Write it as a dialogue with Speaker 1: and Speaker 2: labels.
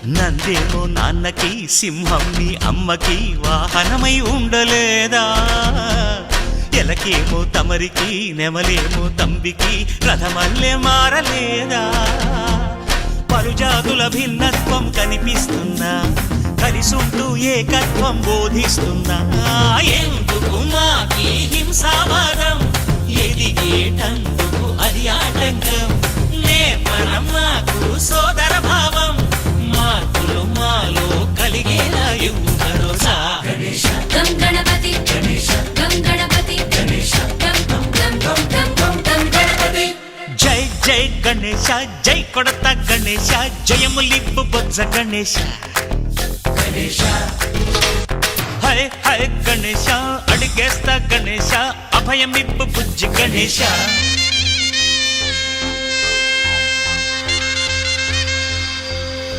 Speaker 1: నందేమో నాన్నకి సింహం నీ అమ్మకి వాహనమై ఉండలేదా ఎలకేమో తమరికి నెమలేమో తంబికి రథమల్లే మారలేదా పలుజాతుల భిన్నత్వం కనిపిస్తున్నా కలిసుంటూ ఏకత్వం బోధిస్తున్నా ఎందుకు మాకి హింసావాదం ఎదిగేటందుకు అది ఆటంకం నేర్పడం మాకు సోదర భావం మార్పులు మాలో కలిగేలా ఇవ్వు భరోసా
Speaker 2: గం గణపతి గం గణపతి గం గం గం గం గం గం గణపతి
Speaker 1: జై జై గణేశ జై కొడత గణేశ జయములిప్పు బొజ్జ గణేశ హై హై గణేశ అడిగేస్తా గణేశ అభయమిప్పు బుజ్జి గణేశ